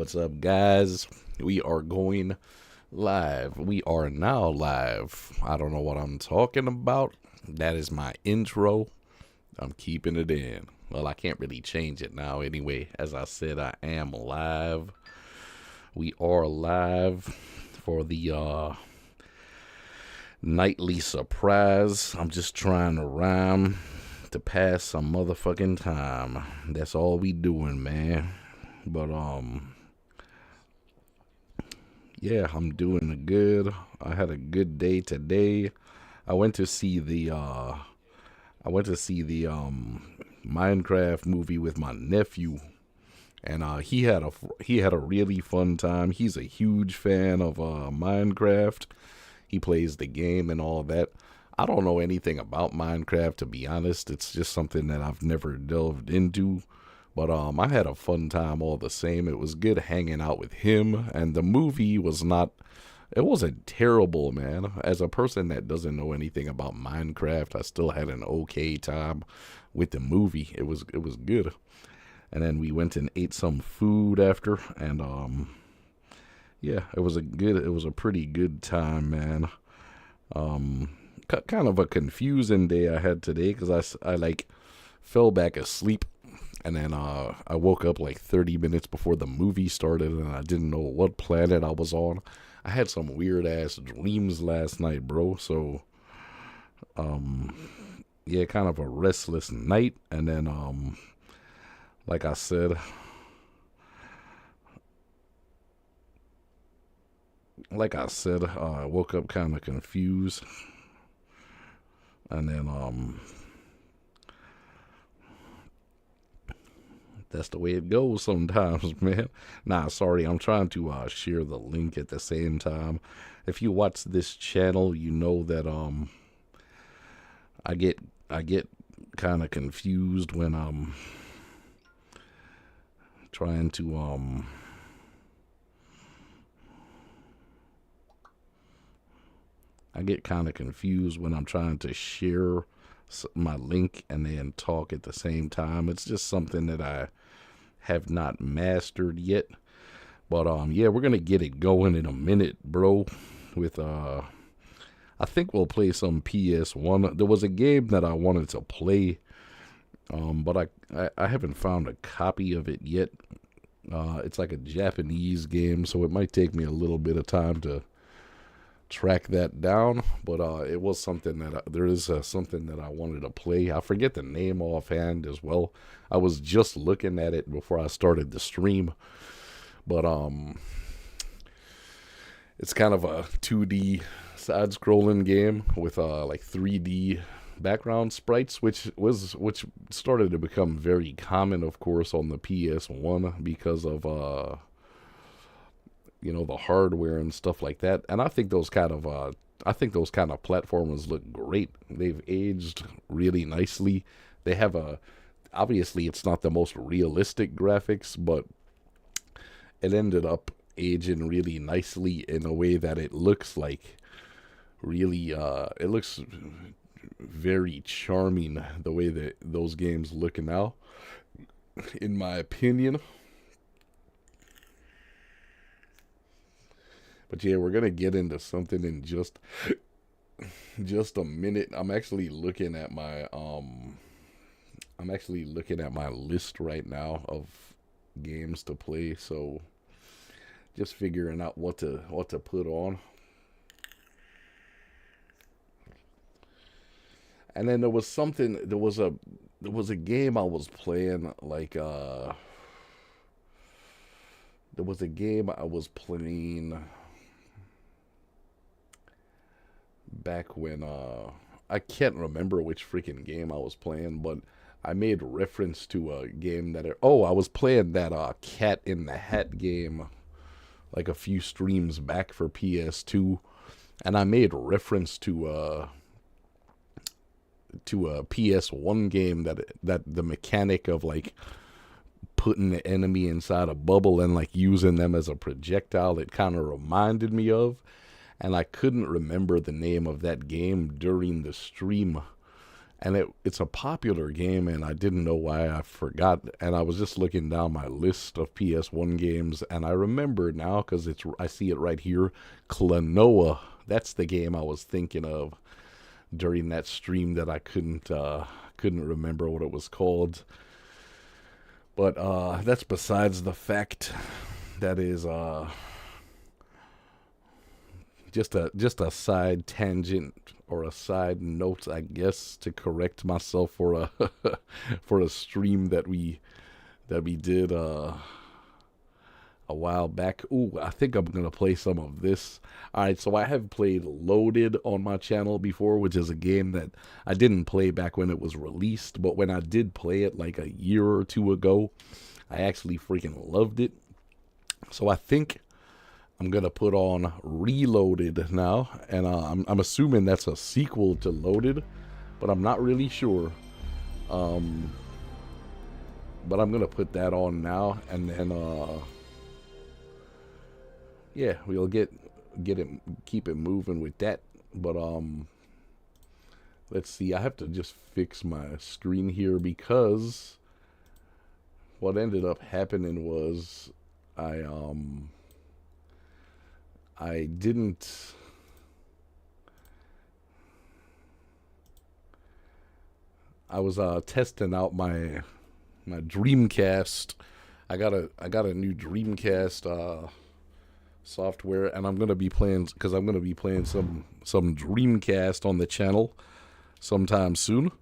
What's up, guys? We are going live. We are now live. I don't know what I'm talking about. That is my intro. I'm keeping it in. Well, I can't really change it now anyway. As I said, I am live. We are live for the nightly surprise. I'm just trying to rhyme to pass some motherfucking time. That's all we doing, man. But yeah, I'm doing good. I had a good day today. I went to see the Minecraft movie with my nephew, and he had a really fun time. He's a huge fan of Minecraft. He plays the game and all that. I don't know anything about Minecraft, to be honest. It's just something that I've never delved into. But I had a fun time all the same. It was good hanging out with him, and the movie it wasn't terrible, man. As a person that doesn't know anything about Minecraft, I still had an okay time with the movie. It was good. And then we went and ate some food after, and yeah, it was a pretty good time, man. Kind of a confusing day I had today because I like fell back asleep. And then I woke up like 30 minutes before the movie started, and I didn't know what planet I was on. I had some weird-ass dreams last night, bro. So, yeah, kind of a restless night. And then, like I said, I woke up kind of confused. And then, that's the way it goes sometimes, man. Nah, sorry, I'm trying to share the link at the same time. If you watch this channel, you know that I get kind of confused when I'm trying to I get kind of confused when I'm trying to share my link and then talk at the same time. It's just something that I have not mastered yet. But yeah, we're gonna get it going in a minute, bro. With I think we'll play some PS1. There was a game that I wanted to play, but I haven't found a copy of it yet. It's like a Japanese game, so it might take me a little bit of time to track that down, but it was something that there is something that I wanted to play. I forget the name offhand as well. I was just looking at it before I started the stream, but it's kind of a 2D side-scrolling game with like 3D background sprites, which started to become very common, of course, on the PS1 because of the hardware and stuff like that. And I think those kind of platformers look great. They've aged really nicely. They have obviously it's not the most realistic graphics, but it ended up aging really nicely in a way that it looks like really it looks very charming the way that those games look now, in my opinion. But yeah, we're gonna get into something in just a minute. I'm actually looking at my list right now of games to play, so just figuring out what to put on. And then there was a game I was playing, like there was a game I was playing back when I can't remember which freaking game I was playing, but I made reference to a game that I was playing that Cat in the Hat game like a few streams back for PS2, and I made reference to a PS1 game that the mechanic of like putting the enemy inside a bubble and like using them as a projectile, it kind of reminded me of. And I couldn't remember the name of that game during the stream. And it's a popular game, and I didn't know why I forgot. And I was just looking down my list of PS1 games, and I remember now because I see it right here. Klonoa. That's the game I was thinking of during that stream that I couldn't remember what it was called. But that's besides the fact. That is just a side tangent or a side note, I guess, to correct myself for a for a stream that we did a while back. Ooh, I think I'm gonna play some of this. All right, so I have played Loaded on my channel before, which is a game that I didn't play back when it was released, but when I did play it like a year or two ago, I actually freaking loved it. So I think I'm gonna put on Reloaded now, and I'm assuming that's a sequel to Loaded, but I'm not really sure. But I'm gonna put that on now, and then yeah, we'll get it, keep it moving with that. But let's see. I have to just fix my screen here because what ended up happening was I didn't. I was testing out my Dreamcast. I got a new Dreamcast software, and I'm gonna be playing some Dreamcast on the channel sometime soon.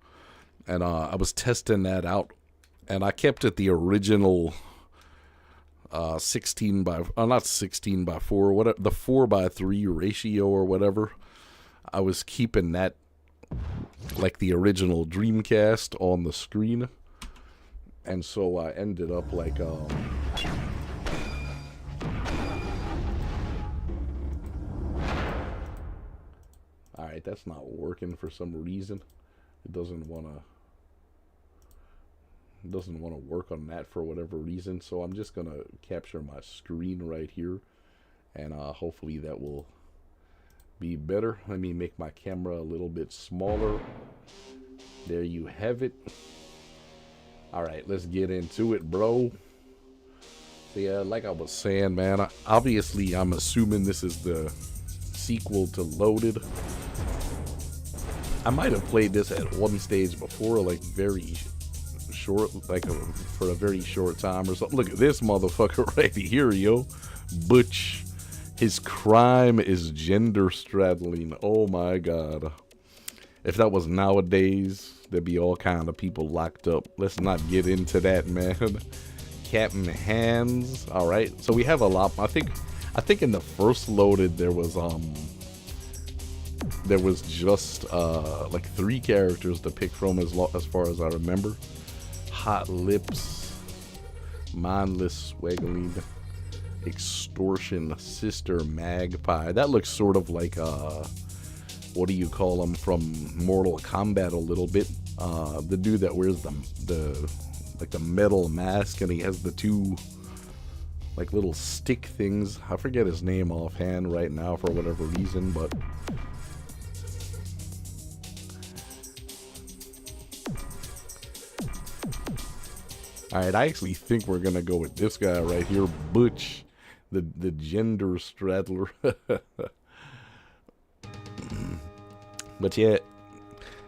And I was testing that out, and I kept it the original 16 by not 16 by 4, whatever, the 4:3 ratio or whatever. I was keeping that like the original Dreamcast on the screen, and so I ended up like alright, that's not working for some reason. It doesn't want to work on that for whatever reason, so I'm just gonna capture my screen right here, and hopefully that will be better. Let me make my camera a little bit smaller. There you have it. Alright, let's get into it, bro. So yeah, like I was saying, man, obviously I'm assuming this is the sequel to Loaded. I might have played this at one stage before, like very short, like for a very short time or something. Look at this motherfucker right here, yo. Butch. His crime is gender straddling. Oh my god. If that was nowadays, there'd be all kind of people locked up. Let's not get into that, man. Captain Hands. All right. So we have a lot. I think in the first Loaded there was just like 3 characters to pick from as far as I remember. Hot Lips, Mindless Swaggling, Extortion, Sister Magpie. That looks sort of like what do you call him from Mortal Kombat a little bit. The dude that wears the metal mask, and he has the 2 like little stick things. I forget his name offhand right now for whatever reason, but alright, I actually think we're gonna go with this guy right here, Butch, the gender straddler. But yeah,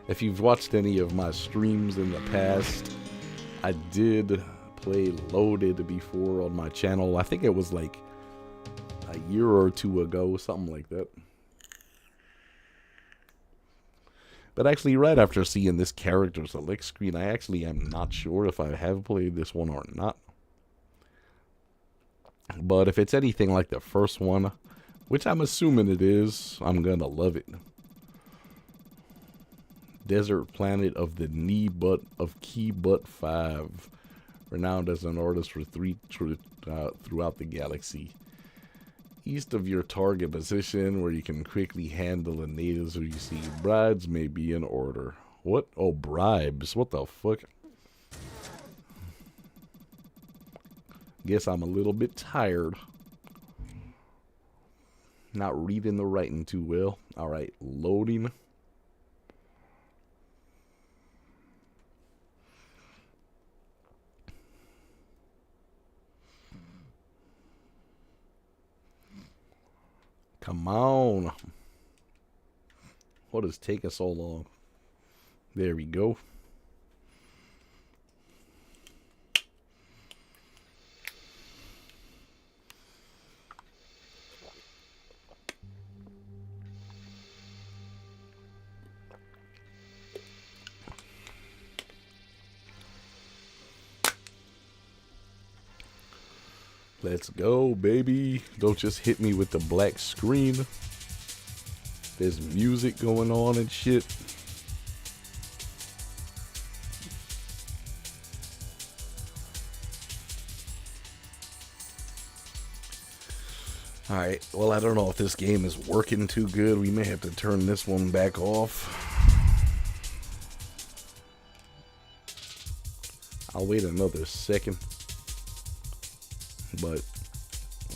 if you've watched any of my streams in the past, I did play Loaded before on my channel. I think it was like a year or 2 ago, something like that. But actually, right after seeing this character select screen, I actually am not sure if I have played this one or not. But if it's anything like the first one, which I'm assuming it is, I'm gonna love it. Desert Planet of the Knee Butt of Key Butt 5. Renowned as an artist for throughout the galaxy. East of your target position, where you can quickly handle the natives who you see. Brides may be in order. What? Oh, bribes. What the fuck? Guess I'm a little bit tired. Not reading the writing too well. Alright, loading. Come on. What is taking so long? There we go. Let's go, baby. Don't just hit me with the black screen. There's music going on and shit. Alright, well, I don't know if this game is working too good. We may have to turn this one back off. I'll wait another second. But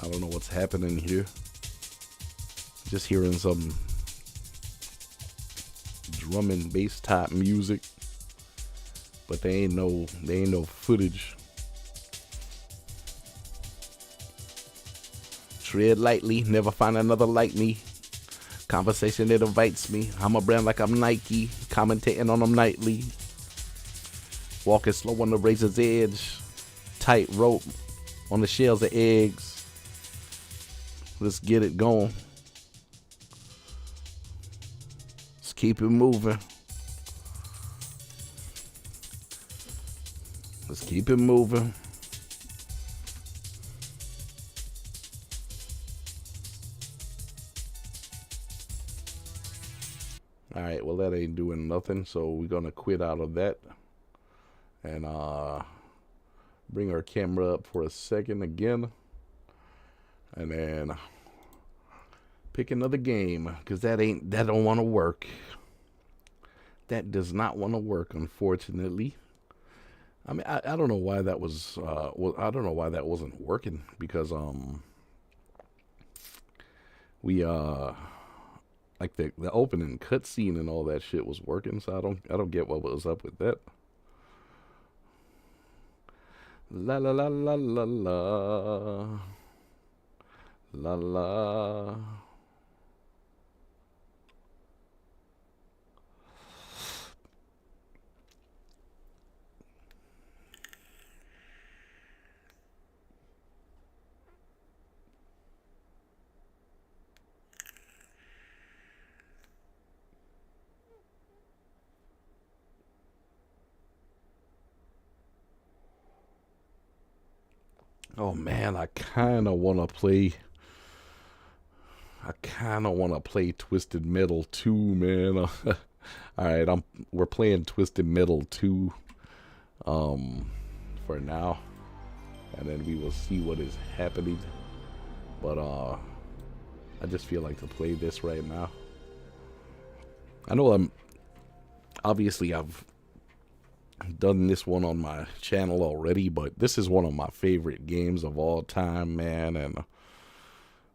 I don't know what's happening here. Just hearing some drum and bass type music, but there ain't no footage. Tread lightly, never find another like me. Conversation that invites me. I'm a brand like I'm Nike, commentating on them nightly. Walking slow on the razor's edge, tight rope on the shells of eggs. Let's get it going. Let's keep it moving. Let's keep it moving. Alright, well, that ain't doing nothing, so we're gonna quit out of that and bring our camera up for a second again, and then pick another game, because that don't want to work. That does not want to work, unfortunately. I mean, I don't know why that was I don't know why that wasn't working, because we like the opening cutscene and all that shit was working, so I don't get what was up with that. La la la la la la la la. Oh man, I kind of want to play Twisted Metal 2, man. All right, we're playing Twisted Metal 2 for now, and then we will see what is happening. But I just feel like to play this right now. I know obviously I've done this one on my channel already, but this is one of my favorite games of all time, man. And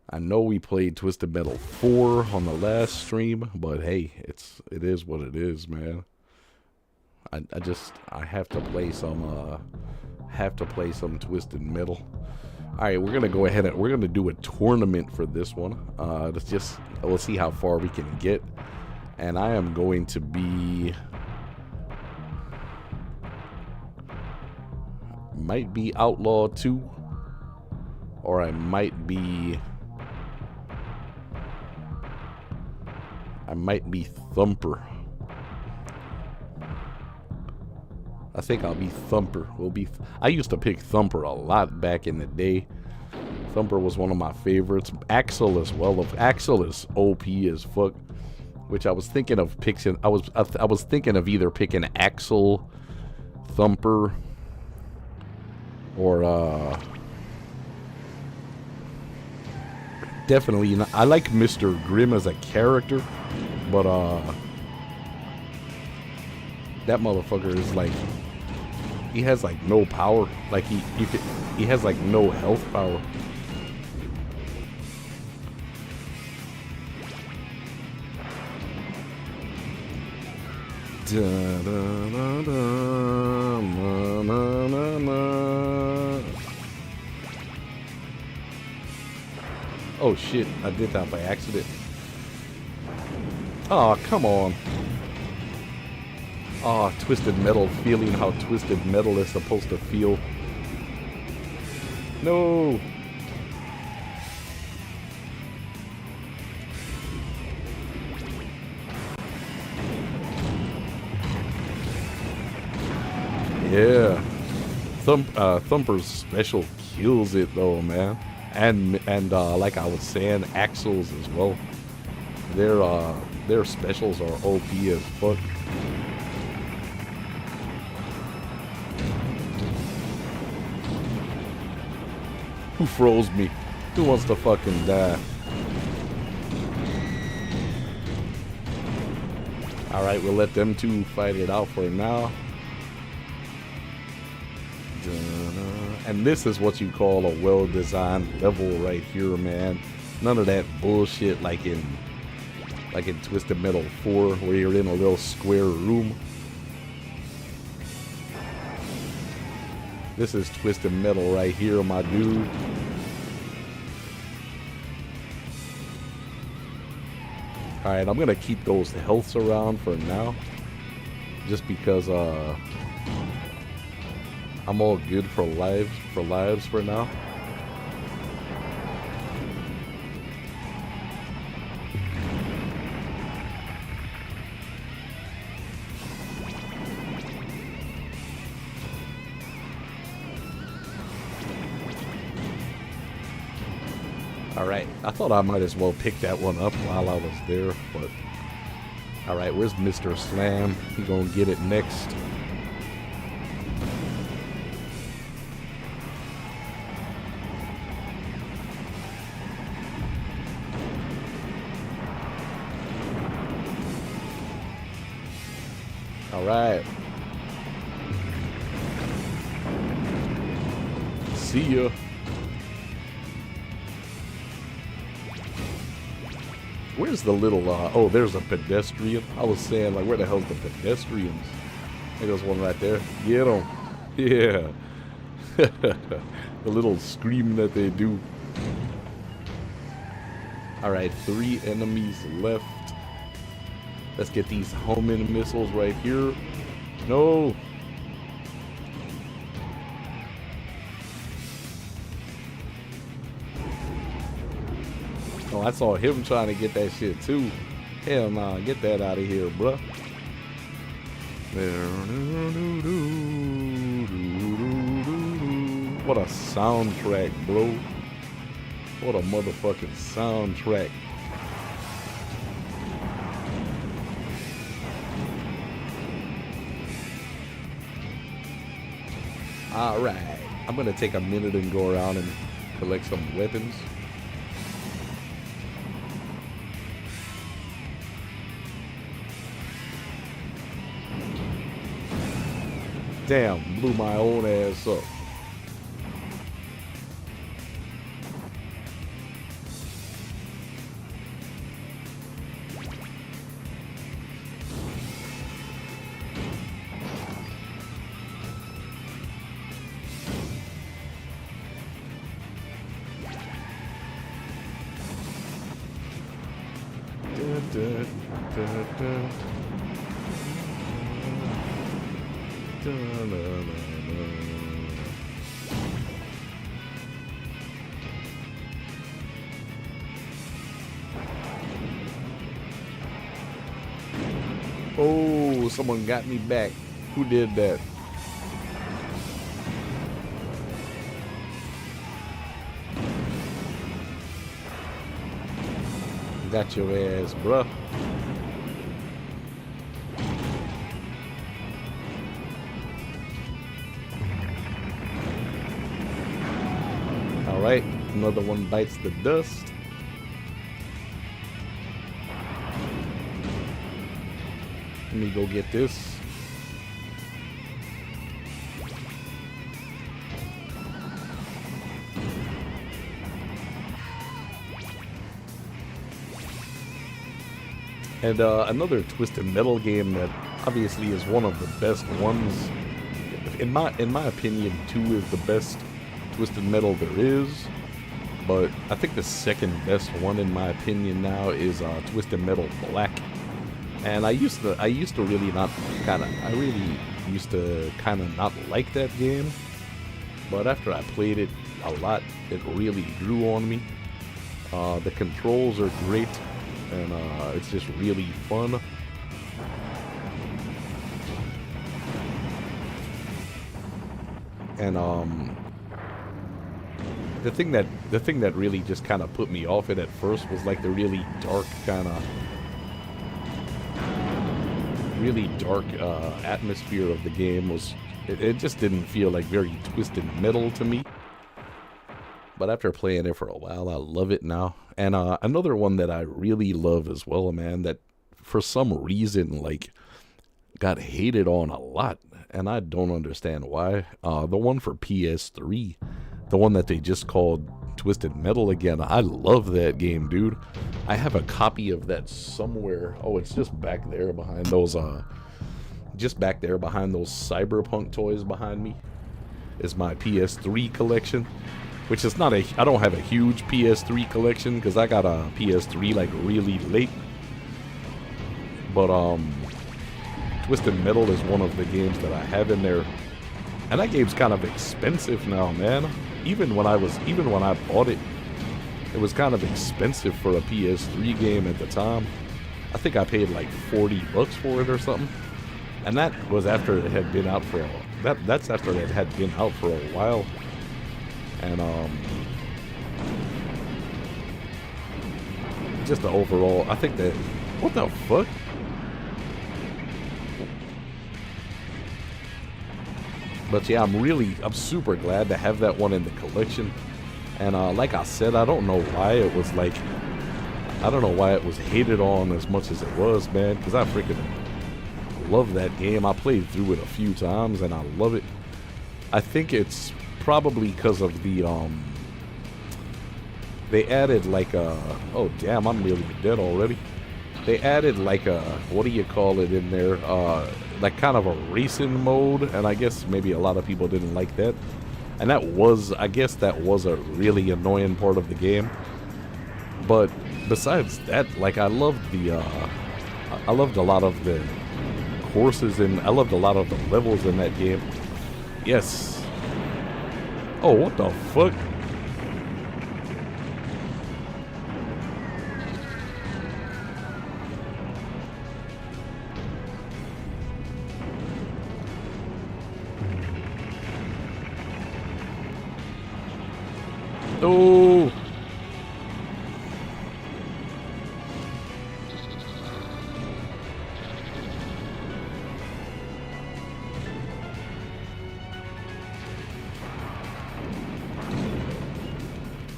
I know we played Twisted Metal 4 on the last stream, but hey, it is what it is, man. I have to play some Twisted Metal. All right, we're gonna go ahead and we're gonna do a tournament for this one. We'll see how far we can get, and I am going to be. Might be Outlaw 2, or I might be Thumper. I think I'll be Thumper. I used to pick Thumper a lot back in the day. Thumper was one of my favorites. Axel as well. Axel is OP as fuck, which I was thinking of picking. I was thinking of either picking Axel, Thumper, or definitely not. I like Mr. Grimm as a character, but that motherfucker is like, he has like no power. Like he has like no health power. Da, da, da, da, na, na, na, na. Oh shit, I did that by accident. Oh, come on. Oh, Twisted Metal, feeling how Twisted Metal is supposed to feel. No. Yeah. Thumper's special kills it though, man. And like I was saying, Axel's as well. Their specials are OP as fuck. Who froze me? Who wants to fucking die? Alright, we'll let them two fight it out for now. And this is what you call a well-designed level right here, man. None of that bullshit like in Twisted Metal 4 where you're in a little square room. This is Twisted Metal right here, my dude. Alright, I'm gonna keep those healths around for now. Just because I'm all good for lives for now. Alright, I thought I might as well pick that one up while I was there, but... Alright, where's Mr. Slam? He gonna get it next. Alright. See ya. Where's the little, oh, there's a pedestrian. I was saying, like, where the hell's the pedestrians? There goes one right there. Get them. Yeah. The little scream that they do. Alright, 3 enemies left. Let's get these homing missiles right here. No. Oh, I saw him trying to get that shit too. Hell nah, get that out of here, bruh. What a soundtrack, bro. What a motherfucking soundtrack. Alright, I'm gonna take a minute and go around and collect some weapons. Damn, blew my own ass up. Oh, someone got me back. Who did that? Got your ass, bruh. Alright, another one bites the dust. Let me go get this. And another Twisted Metal game that obviously is one of the best ones. In my opinion, 2 is the best Twisted Metal there is. But I think the second best one in my opinion now is Twisted Metal Black. And I used to really not not like that game. But after I played it a lot, it really grew on me. The controls are great, and it's just really fun. And the thing that really just kind of put me off it at first was like the really dark atmosphere of the game. It just didn't feel like very Twisted Metal to me. But after playing it for a while, I love it now. And another one that I really love as well, man, that for some reason like got hated on a lot, and I don't understand why. The one for PS3, the one that they just called Twisted Metal again. I love that game, dude. I have a copy of that somewhere. Oh, it's just back there behind those Cyberpunk toys behind me. Is my PS3 collection, which is not I don't have a huge PS3 collection because I got a PS3 like really late. But Twisted Metal is one of the games that I have in there, and that game's kind of expensive now, man. Even when I bought it, it was kind of expensive for a PS3 game at the time. I think I paid like $40 for it or something, and that was after it had been out for that's after it had been out for a while. And just the overall, I think that, what the fuck? But yeah, I'm super glad to have that one in the collection. And like I said, I don't know why it was hated on as much as it was, man, because I freaking love that game. I played through it a few times and I love it. I think it's probably because of the they added like a, oh damn, I'm nearly dead already. They added like a, what do you call it in there, like kind of a racing mode, and I guess maybe a lot of people didn't like that, and I guess that was a really annoying part of the game. But besides that, like I loved a lot of the courses, and I loved a lot of the levels in that game. Yes. Oh, what the fuck? Oh.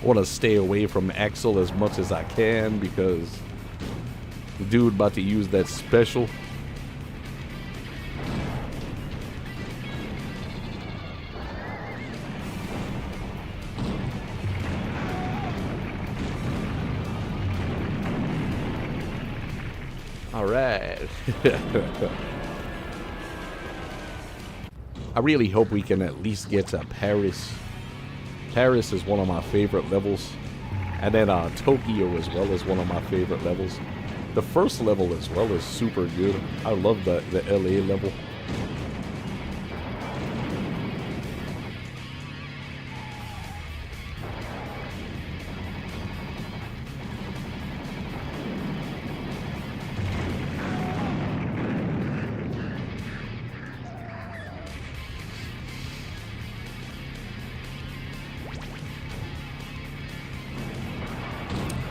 I want to stay away from Axel as much as I can because the dude about to use that special. All right. I really hope we can at least get to Paris. Paris is one of my favorite levels, and then Tokyo as well is one of my favorite levels. The first level as well is super good. I love the LA level.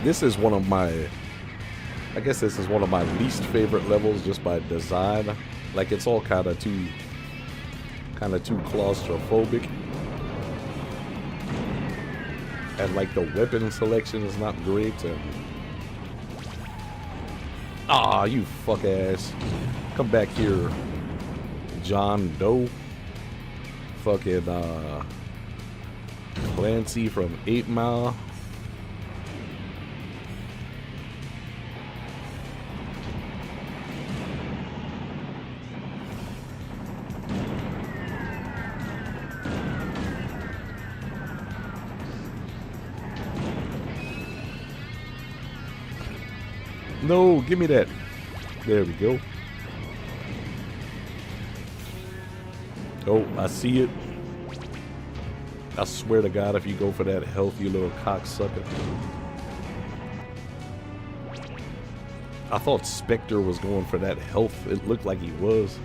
This is one of my, I guess this is one of my least favorite levels just by design. Like it's all kind of too claustrophobic. And like the weapon selection is not great. And you fuck ass. Come back here, John Doe. Fucking Clancy from 8 Mile. No, give me that. There we go. Oh, I see it. I swear to God, if you go for that health, you little cocksucker. I thought Spectre was going for that health. It looked like he was.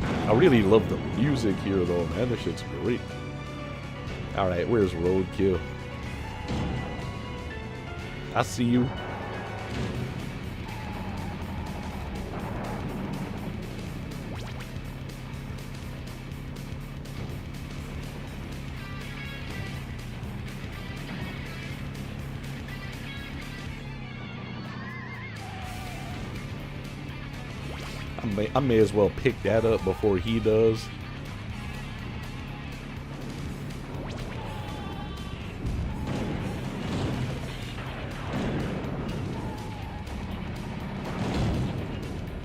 I really love the music here, though, man. This shit's great. Alright, where's Roadkill? I see you. I may as well pick that up before he does.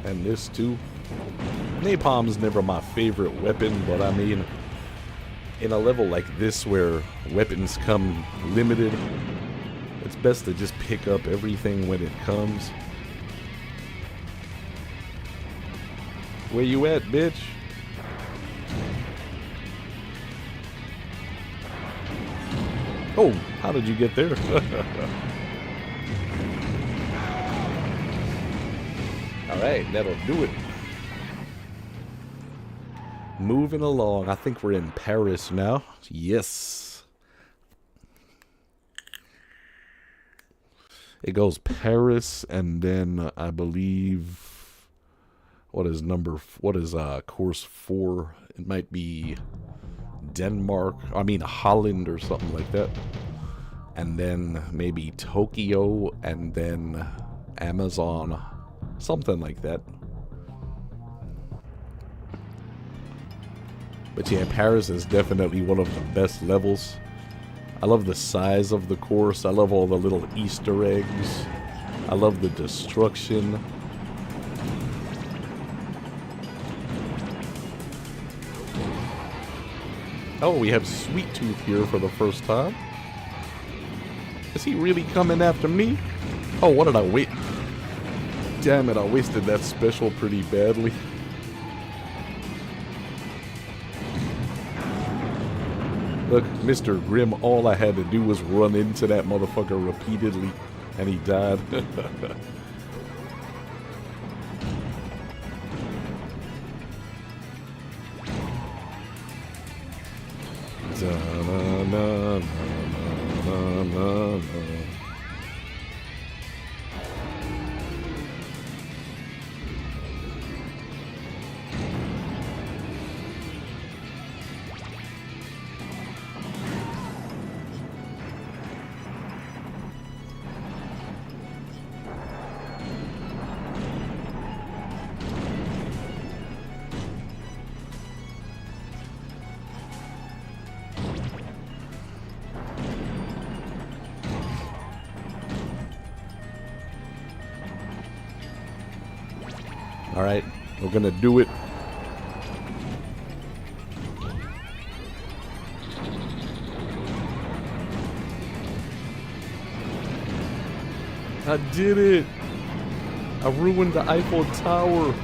And this too. Napalm's never my favorite weapon, but I mean, in a level like this where weapons come limited, it's best to just pick up everything when it comes. Where you at, bitch? Oh, how did you get there? Alright, that'll do it. Moving along. I think we're in Paris now. Yes. It goes Paris and then I believe... What is course 4? It might be Denmark. I mean Holland or something like that. And then maybe Tokyo and then Amazon. Something like that. But yeah, Paris is definitely one of the best levels. I love the size of the course. I love all the little Easter eggs. I love the destruction. Oh, we have Sweet Tooth here for the first time. Is he really coming after me? Oh, what did I wait? Damn it, I wasted that special pretty badly. Look, Mr. Grimm, all I had to do was run into that motherfucker repeatedly, and he died. Alright, we're gonna do it. I did it! I ruined the Eiffel Tower!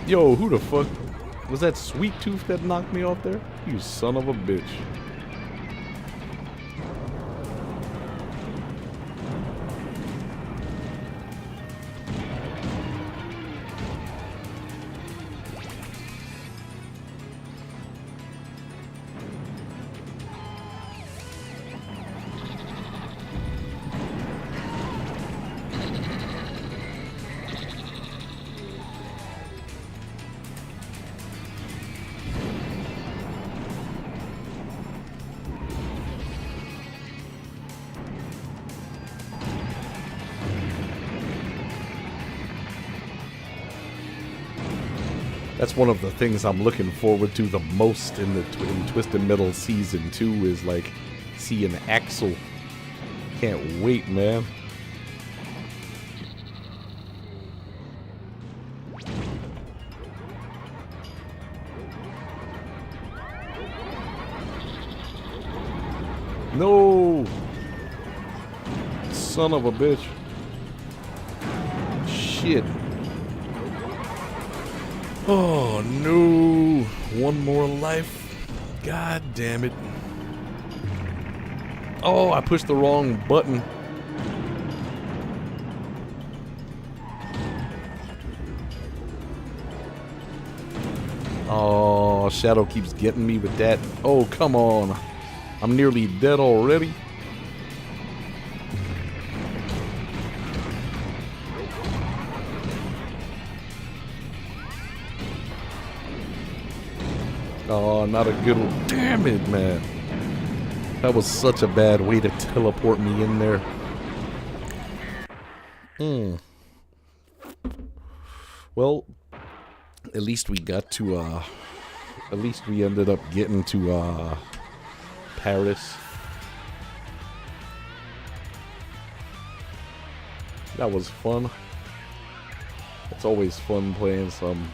Yo, who the fuck? Was that Sweet Tooth that knocked me off there? You son of a bitch. That's one of the things I'm looking forward to the most in Twisted Metal Season 2 is like seeing Axel. Can't wait, man. No! Son of a bitch. Shit. Oh, no. One more life. God damn it. Oh, I pushed the wrong button. Oh, Shadow keeps getting me with that. Oh, come on. I'm nearly dead already. Oh, not a good one. Damn it, man. That was such a bad way to teleport me in there. Well, at least we got to, at least we ended up getting to, Paris. That was fun. It's always fun playing some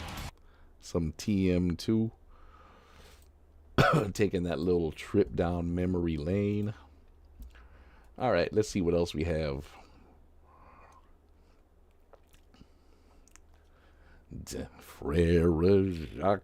TM2. Taking that little trip down memory lane. Alright, let's see what else we have. Frere Jacques.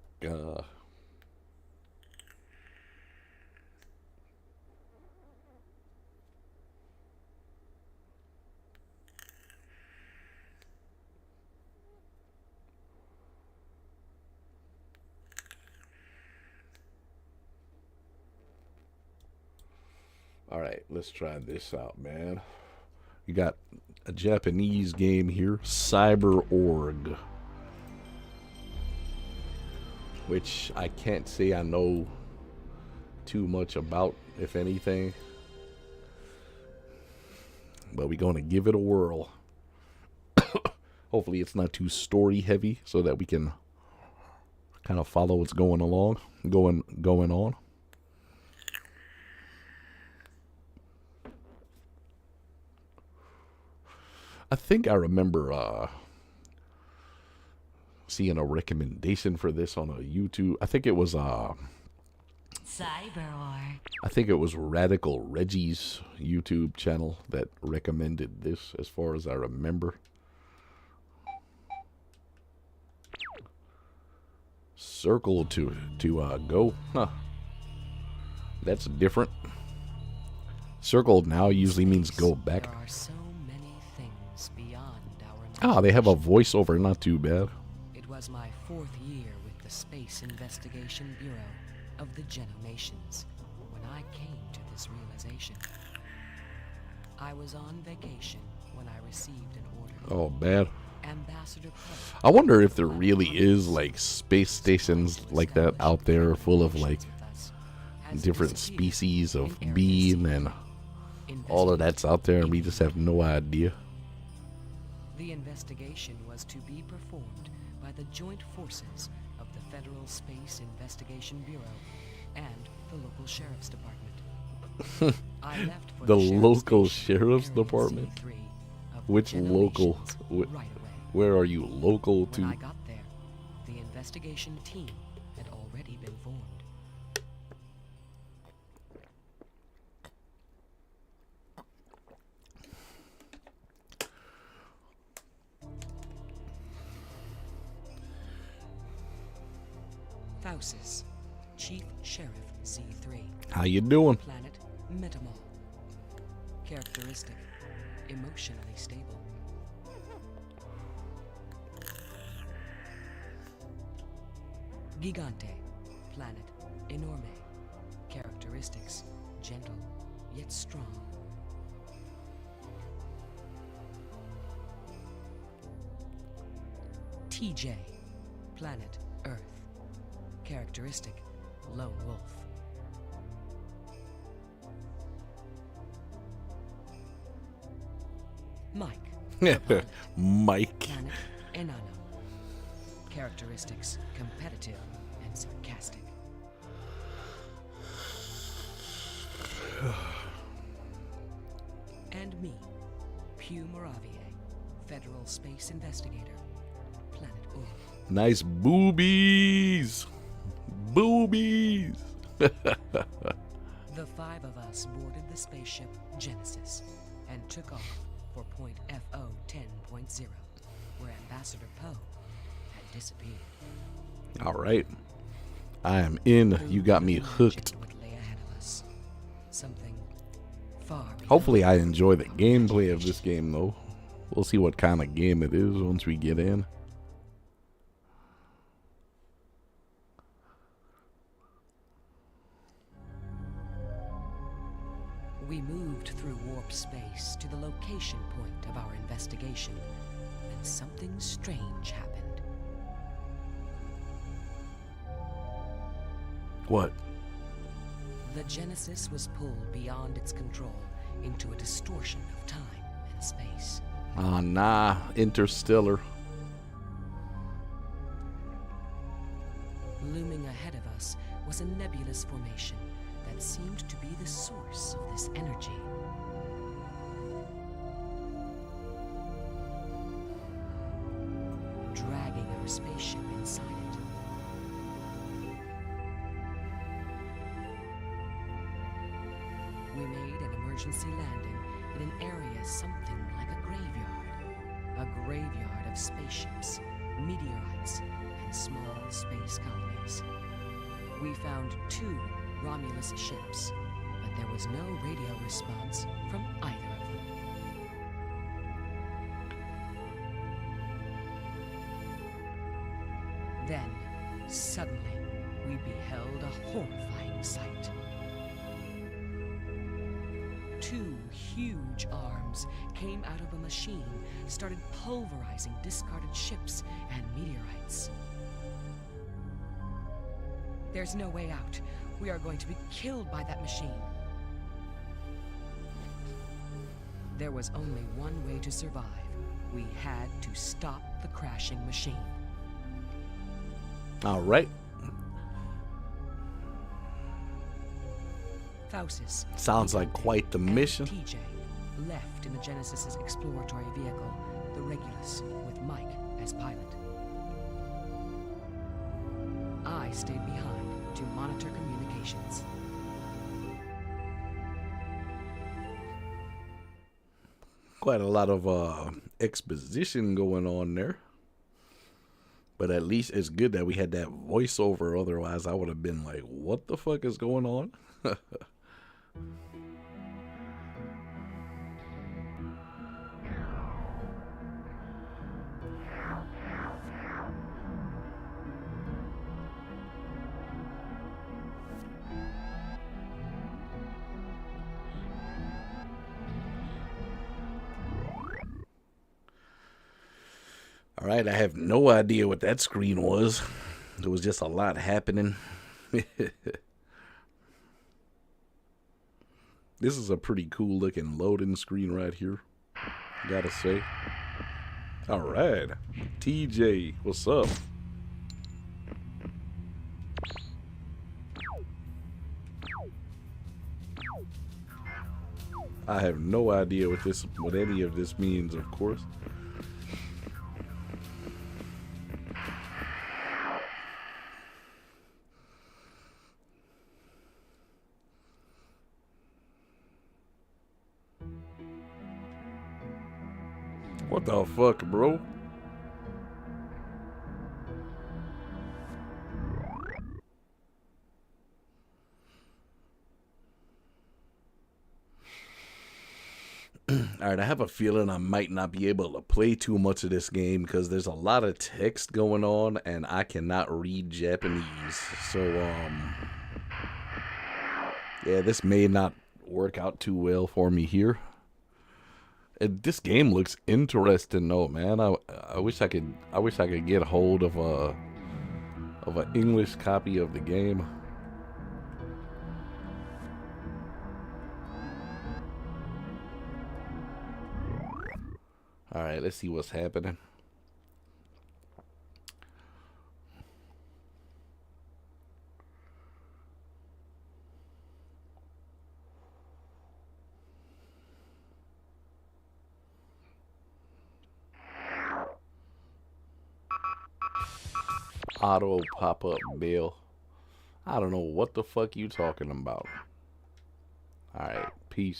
Alright, let's try this out, man. You got a Japanese game here, Cyber Org. Which I can't say I know too much about, if anything. But we're going to give it a whirl. Hopefully it's not too story heavy so that we can kind of follow what's going on. I think I remember seeing a recommendation for this on a YouTube. I think it was I think it was Radical Reggie's YouTube channel that recommended this, as far as I remember. Circle to go. Huh. That's different. Circle now usually means go back. There are so many things beyond our Ah, they have a voiceover, not too bad. It was my 4th year with the Space Investigation Bureau of the Genomations when I came to this realization. I was on vacation when I received an order. Oh, bad. Ambassador Clark, I wonder if there really is like space stations like that out there full of like different species of being and all of that's out there and we just have no idea. The investigation was to be performed by the joint forces of the Federal Space Investigation Bureau and the local sheriff's department. I left for The sheriff's local station, sheriff's Area department? C3 of Which the local? Genomations, right away. Where are you local When I to? got there, the investigation team had already been formed. Faucis, Chief Sheriff Z3. How you doing? Planet Metamol. Characteristic, emotionally stable. Gigante, planet Enorme. Characteristics, gentle yet strong. TJ, planet Earth. Characteristic, lone wolf. Mike, Mike. planet Enano. Characteristics, competitive and sarcastic. And me, Pew Moravier, Federal Space Investigator, Planet Org. Nice boobies. Boobies. The The 5 of us boarded the spaceship Genesis and took off for point FO 10.0, where Ambassador Poe had disappeared. All right. I am in. You got me hooked. What lay ahead of us. Something far beyond. Hopefully I enjoy the gameplay of this game, though. We'll see what kind of game it is once we get in. We moved through warp space to the location point of our investigation, and something strange happened. What? The Genesis was pulled beyond its control into a distortion of time and space. Ah, nah. Interstellar. Looming ahead of us was a nebulous formation that seemed to be the source of this energy. Dragging our spaceship inside it. We made an emergency landing in an area something like a graveyard. A graveyard of spaceships, meteorites, and small space colonies. We found 2 Romulus ships, but there was no radio response from either of them. Then, suddenly, we beheld a horrifying sight. 2 huge arms came out of a machine, started pulverizing discarded ships and meteorites. There's no way out. We are going to be killed by that machine. There was only one way to survive. We had to stop the crashing machine. All right. Faucis. Sounds like quite the mission. TJ left in the Genesis's exploratory vehicle, the Regulus, with Mike as pilot. I stayed behind to monitor communications. Quite a lot of exposition going on there. But at least it's good that we had that voiceover. Otherwise, I would have been like, what the fuck is going on? All right, I have no idea what that screen was. There was just a lot happening. This is a pretty cool looking loading screen right here, gotta say. All right, TJ, what's up? I have no idea what any of this means, of course. What the fuck, bro? Alright, I have a feeling I might not be able to play too much of this game because there's a lot of text going on and I cannot read Japanese. So, yeah, this may not work out too well for me here. This game looks interesting though, man. I wish I could get a hold of an English copy of the game. All right, let's see what's happening. Auto pop-up bill. I don't know what the fuck you talking about. Alright, peace.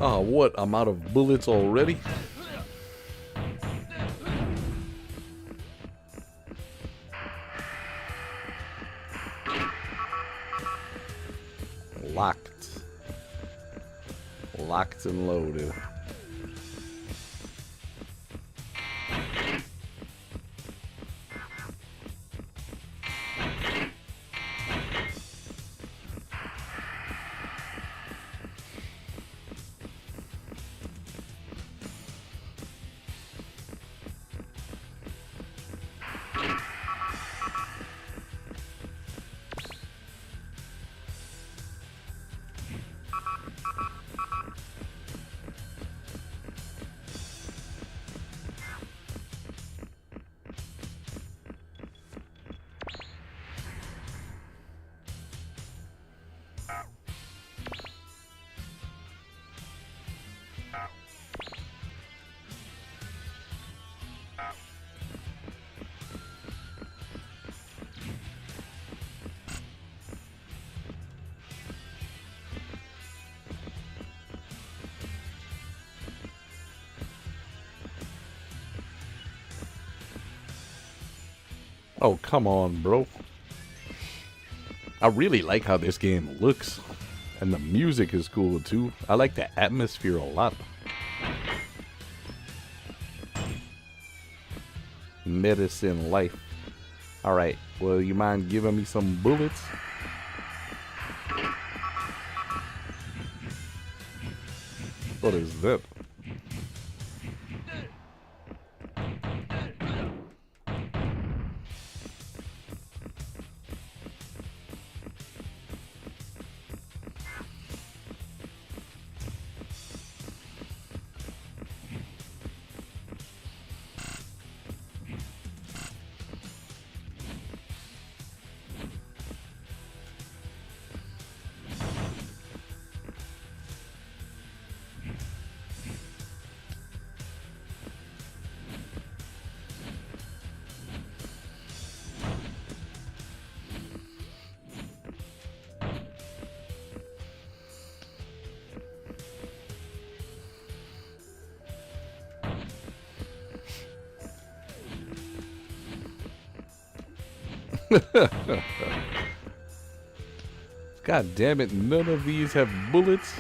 Oh, what? I'm out of bullets already? Locked. Locked and loaded. Oh, come on, bro. I really like how this game looks. And the music is cool, too. I like the atmosphere a lot. Medicine life. Alright, well, you mind giving me some bullets? What is that? God damn it, none of these have bullets.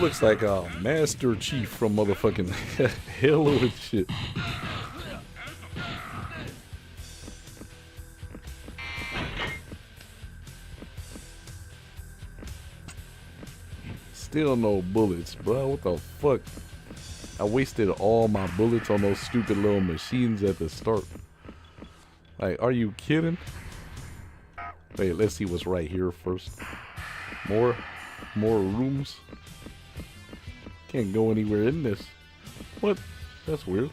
Looks like a Master Chief from motherfucking Halo and shit. Still no bullets, bro. What the fuck? I wasted all my bullets on those stupid little machines at the start. Like, are you kidding? Wait, let's see what's right here first. More rooms. Can't go anywhere in this. What? That's weird.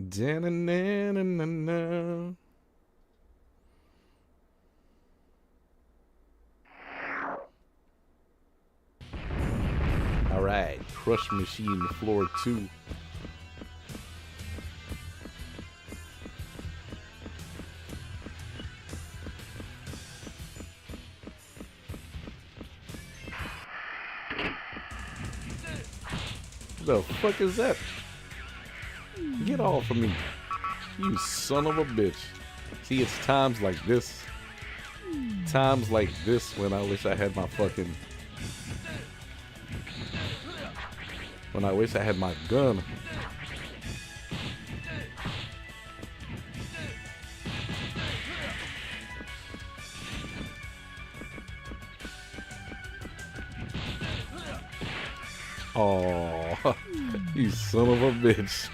Da-na-na-na-na-na. Alright, Crush Machine floor 2. What the fuck is that? Get off of me. You son of a bitch. See, it's times like this. Times like this when I wish I had my fucking... When I wish I had my gun. Oh, you son of a bitch.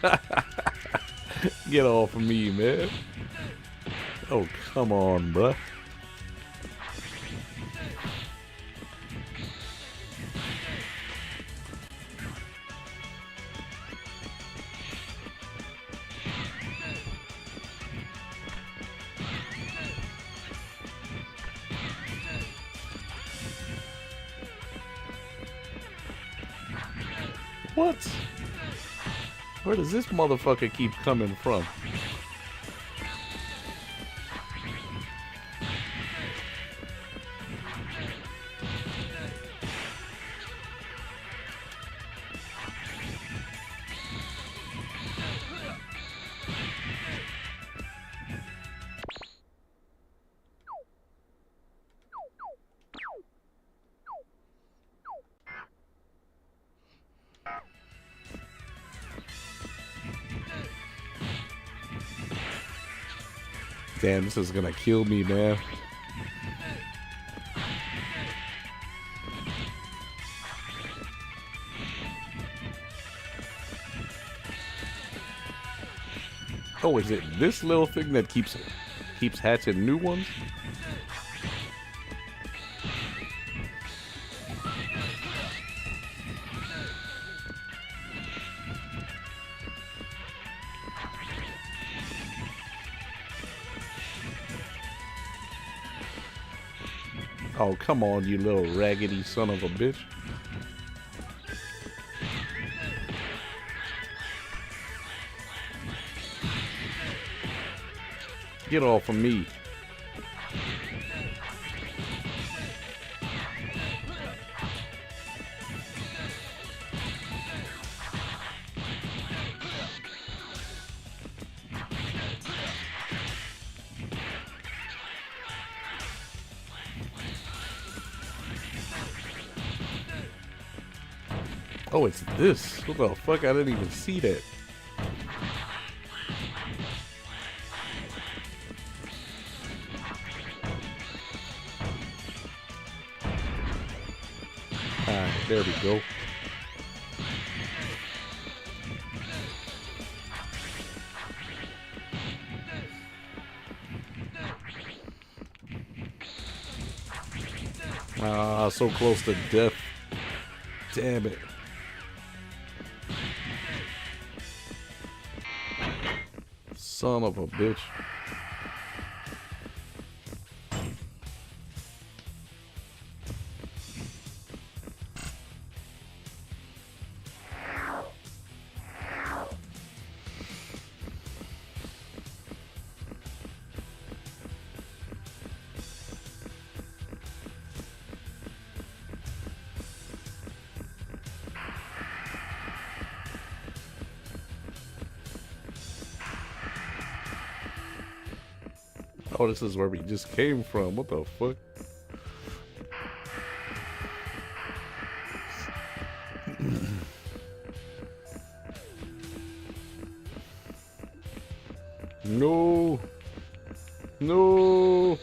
Get off of me, man. Oh, come on, bruh. What? Where does this motherfucker keep coming from? Damn, this is gonna kill me, man. Oh, is it this little thing that keeps hatching new ones? Oh, come on, you little raggedy son of a bitch. Get off of me. Oh, it's this. What the fuck? I didn't even see that. Alright, there we go. Ah, so close to death. Damn it. Son of a bitch. Oh, this is where we just came from. What the fuck? No. No.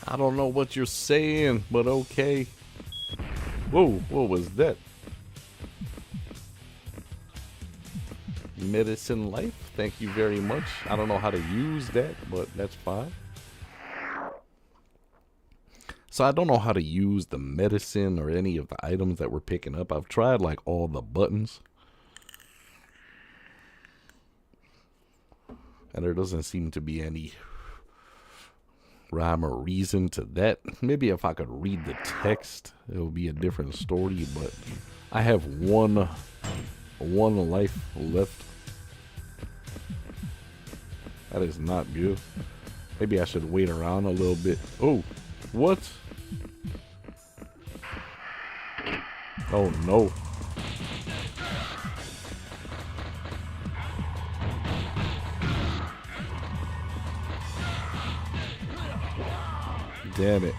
I don't know what you're saying, but okay. Whoa, what was that? Medicine Life, thank you very much. I don't know how to use that, but that's fine. So I don't know how to use the medicine or any of the items that we're picking up. I've tried like all the buttons, and there doesn't seem to be any rhyme or reason to that. Maybe if I could read the text, it would be a different story, but I have one life left. That is not good. Maybe I should wait around a little bit. Oh, what? Oh no. Damn it.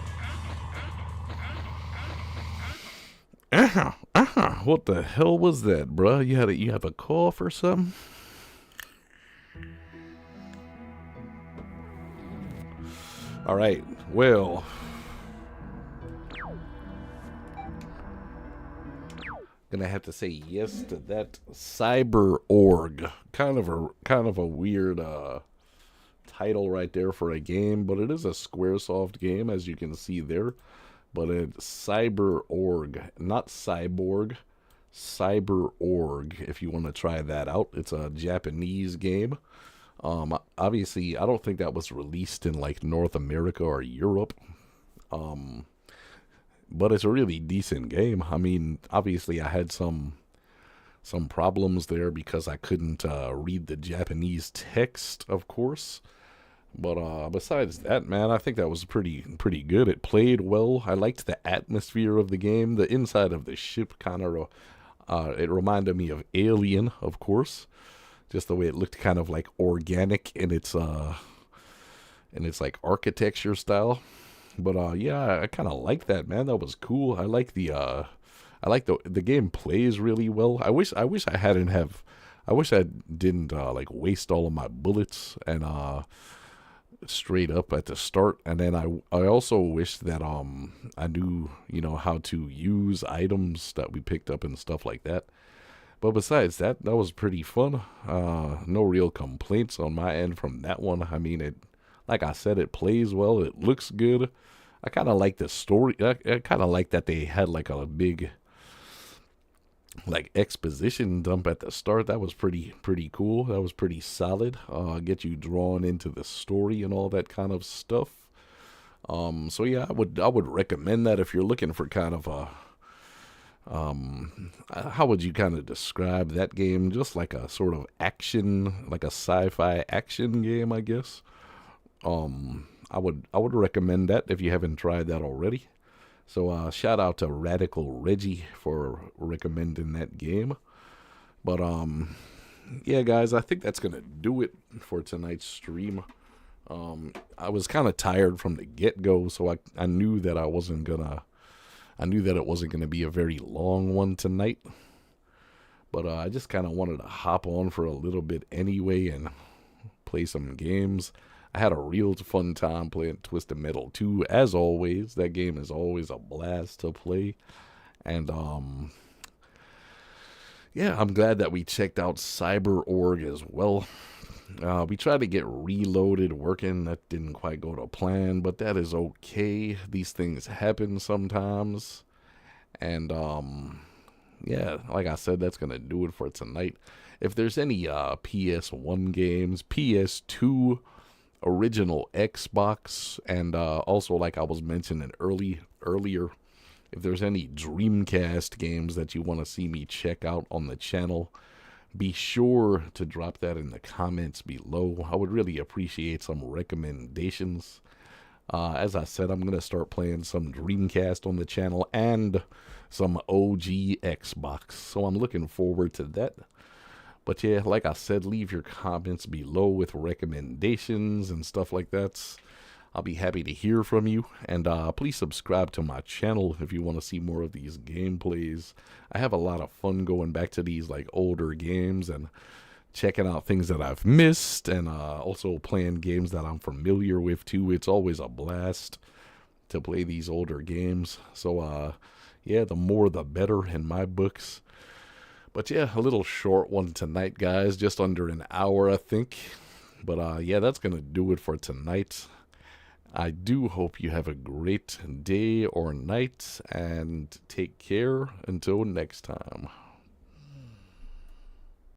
What the hell was that, bruh? You have a cough or something? All right. Well, gonna have to say yes to that. Cyber Org. Kind of a weird title right there for a game, but it is a Squaresoft game, as you can see there. But it's Cyber Org, not Cyborg. Cyber Org, if you want to try that out. It's a Japanese game. Obviously, I don't think that was released in like North America or Europe. But it's a really decent game. I mean, obviously, I had some problems there because I couldn't read the Japanese text, of course. But besides that, man, I think that was pretty good. It played well. I liked the atmosphere of the game. The inside of the ship kind of it reminded me of Alien, of course. Just the way it looked, kind of like organic in its like architecture style. But yeah, I kind of like that, man. That was cool. I like the game plays really well. I wish I didn't like waste all of my bullets and straight up at the start. And then I also wish that I knew, how to use items that we picked up and stuff like that. But besides that, that was pretty fun. No real complaints on my end from that one. I mean, like I said, it plays well. It looks good. I kind of like the story. I kind of like that they had like a big like exposition dump at the start. That was pretty cool. That was pretty solid. Get you drawn into the story and all that kind of stuff. So yeah, I would recommend that if you're looking for kind of a how would you kind of describe that game? Just like a sort of action, like a sci-fi action game, I guess. I would recommend that if you haven't tried that already. So shout out to Radical Reggie for recommending that game. But yeah, guys, I think that's gonna do it for tonight's stream. I was kind of tired from the get-go, so I knew that it wasn't gonna be a very long one tonight. But I just kind of wanted to hop on for a little bit anyway and play some games. I had a real fun time playing Twisted Metal 2, as always. That game is always a blast to play. And yeah, I'm glad that we checked out Cyber Org as well. We tried to get Reloaded working. That didn't quite go to plan, but that is okay. These things happen sometimes. And yeah, like I said, that's going to do it for tonight. If there's any PS1 games, PS2, original Xbox, and also like I was mentioning earlier, if there's any Dreamcast games that you want to see me check out on the channel, be sure to drop that in the comments below. I would really appreciate some recommendations. As I said, I'm going to start playing some Dreamcast on the channel and some OG Xbox, so I'm looking forward to that. But yeah, like I said, leave your comments below with recommendations and stuff like that. I'll be happy to hear from you. And please subscribe to my channel if you want to see more of these gameplays. I have a lot of fun going back to these like older games and checking out things that I've missed, and also playing games that I'm familiar with too. It's always a blast. to play these older games. So, yeah, the more the better in my books. But yeah, a little short one tonight, guys. Just under an hour, I think. But yeah, that's going to do it for tonight. I do hope you have a great day or night, and take care until next time.